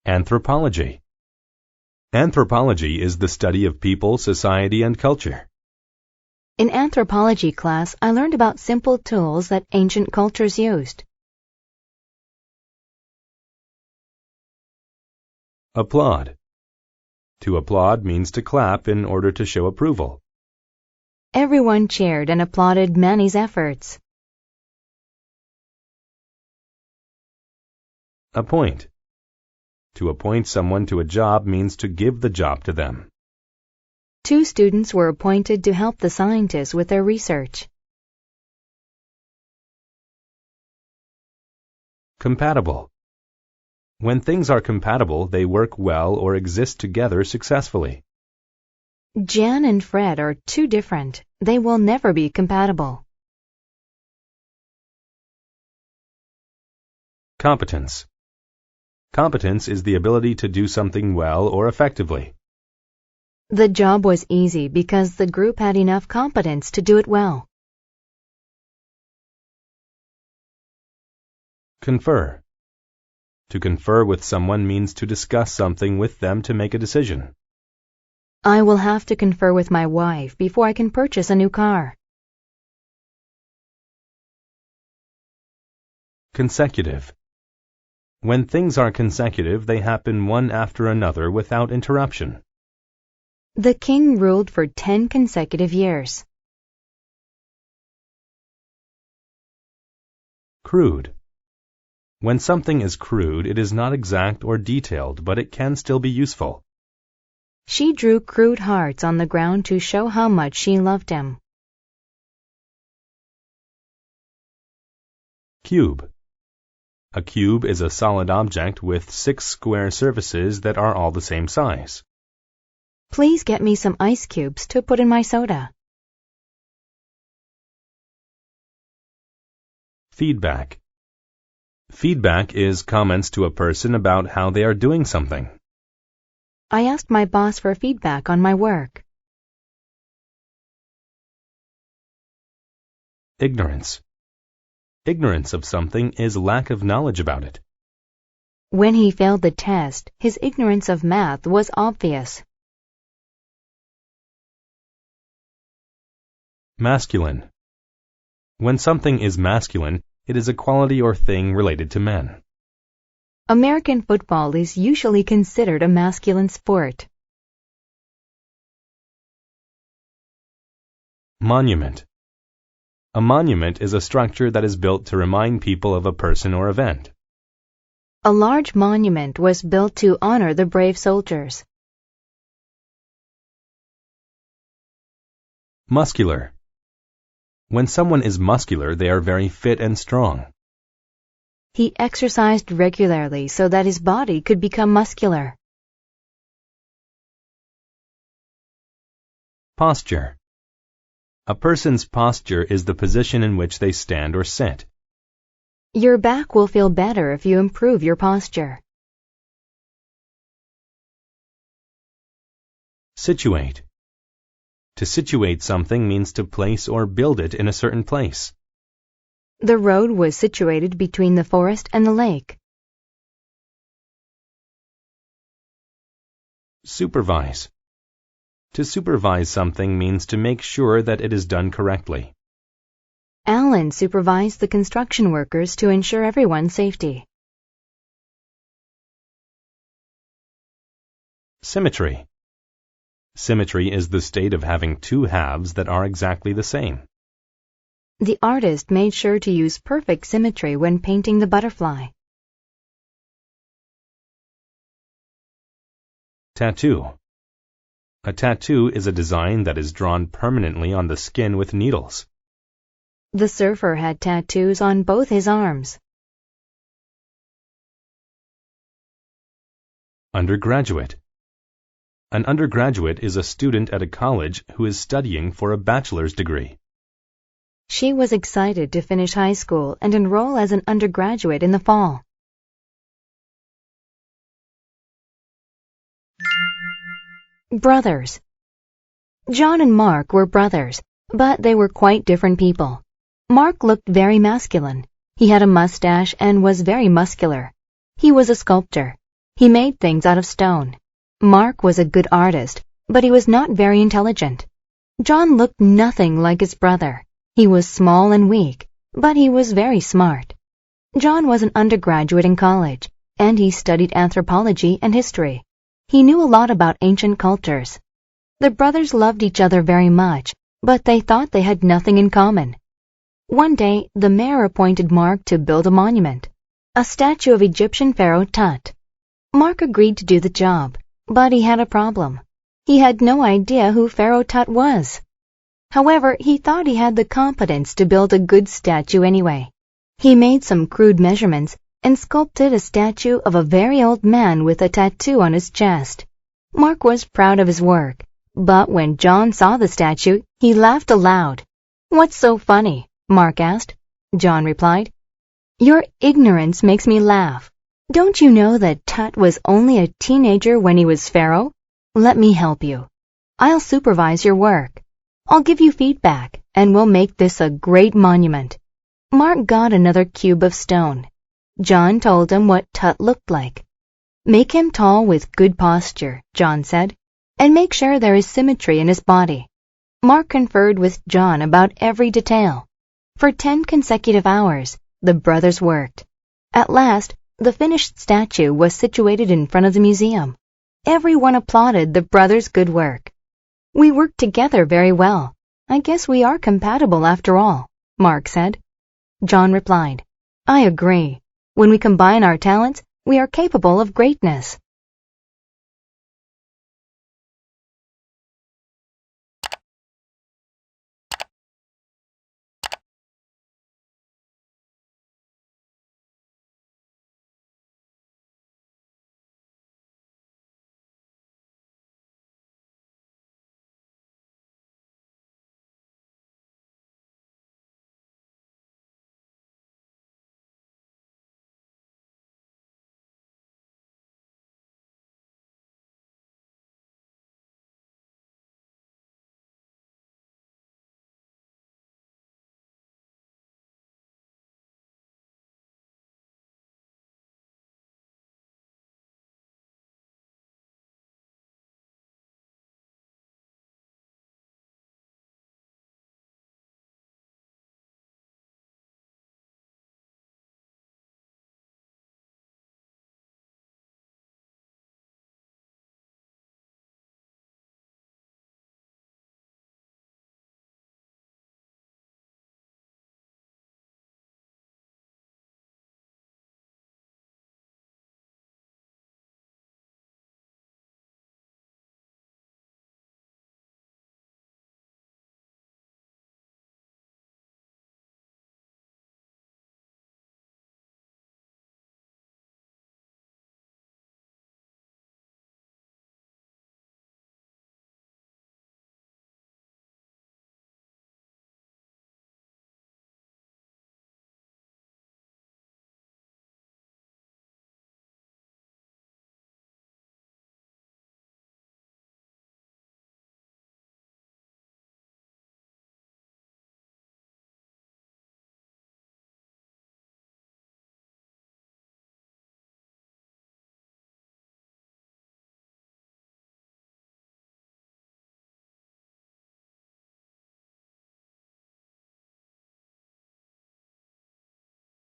Anthropology. Anthropology is the study of people, society, and culture. In anthropology class, I learned about simple tools that ancient cultures used. Applaud. To applaud means to clap in order to show approval. Everyone cheered and applauded Manny's efforts. Appoint. To appoint someone to a job means to give the job to them. 2 students were appointed to help the scientists with their research. Compatible. When things are compatible, they work well or exist together successfully. Jan and Fred are too different. They will never be compatible. Competence. Competence is the ability to do something well or effectively. The job was easy because the group had enough competence to do it well. Confer. To confer with someone means to discuss something with them to make a decision. I will have to confer with my wife before I can purchase a new car. Consecutive. When things are consecutive, they happen one after another without interruption. The king ruled for 10 consecutive years. Crude. When something is crude, it is not exact or detailed, but it can still be useful. She drew crude hearts on the ground to show how much she loved him. Cube. A cube is a solid object with 6 square surfaces that are all the same size. Please get me some ice cubes to put in my soda. Feedback. Feedback is comments to a person about how they are doing something. I asked my boss for feedback on my work. Ignorance. Ignorance of something is lack of knowledge about it. When he failed the test, his ignorance of math was obvious. Masculine. When something is masculine, it is a quality or thing related to men. American football is usually considered a masculine sport. Monument. A monument is a structure that is built to remind people of a person or event. A large monument was built to honor the brave soldiers. Muscular. When someone is muscular, they are very fit and strong. He exercised regularly so that his body could become muscular. Posture. A person's posture is the position in which they stand or sit. Your back will feel better if you improve your posture. Situate. To situate something means to place or build it in a certain place. The road was situated between the forest and the lake. Supervise. To supervise something means to make sure that it is done correctly. Alan supervised the construction workers to ensure everyone's safety. Symmetry. Symmetry is the state of having 2 halves that are exactly the same. The artist made sure to use perfect symmetry when painting the butterfly. Tattoo. A tattoo is a design that is drawn permanently on the skin with needles. The surfer had tattoos on both his arms. Undergraduate. An undergraduate is a student at a college who is studying for a bachelor's degree. She was excited to finish high school and enroll as an undergraduate in the fall. Brothers. John and Mark were brothers, but they were quite different people. Mark looked very masculine. He had a mustache and was very muscular. He was a sculptor. He made things out of stone. Mark was a good artist, but he was not very intelligent. John looked nothing like his brother. He was small and weak, but he was very smart. John was an undergraduate in college, and he studied anthropology and history. He knew a lot about ancient cultures. The brothers loved each other very much, but they thought they had nothing in common. One day, the mayor appointed Mark to build a monument, a statue of Egyptian pharaoh Tut. Mark agreed to do the job, but he had a problem. He had no idea who Pharaoh Tut was. However, he thought he had the competence to build a good statue anyway. He made some crude measurements and sculpted a statue of a very old man with a tattoo on his chest. Mark was proud of his work, but when John saw the statue, he laughed aloud. "What's so funny?" Mark asked. John replied, "Your ignorance makes me laugh. Don't you know that Tut was only a teenager when he was pharaoh? Let me help you. I'll supervise your work. I'll give you feedback, and we'll make this a great monument." Mark got another cube of stone. John told him what Tut looked like. "Make him tall with good posture," John said, "and make sure there is symmetry in his body." Mark conferred with John about every detail. For 10 consecutive hours, the brothers worked. At last, the finished statue was situated in front of the museum. Everyone applauded the brothers' good work. "We worked together very well. I guess we are compatible after all," Mark said. John replied, "I agree. When we combine our talents, we are capable of greatness."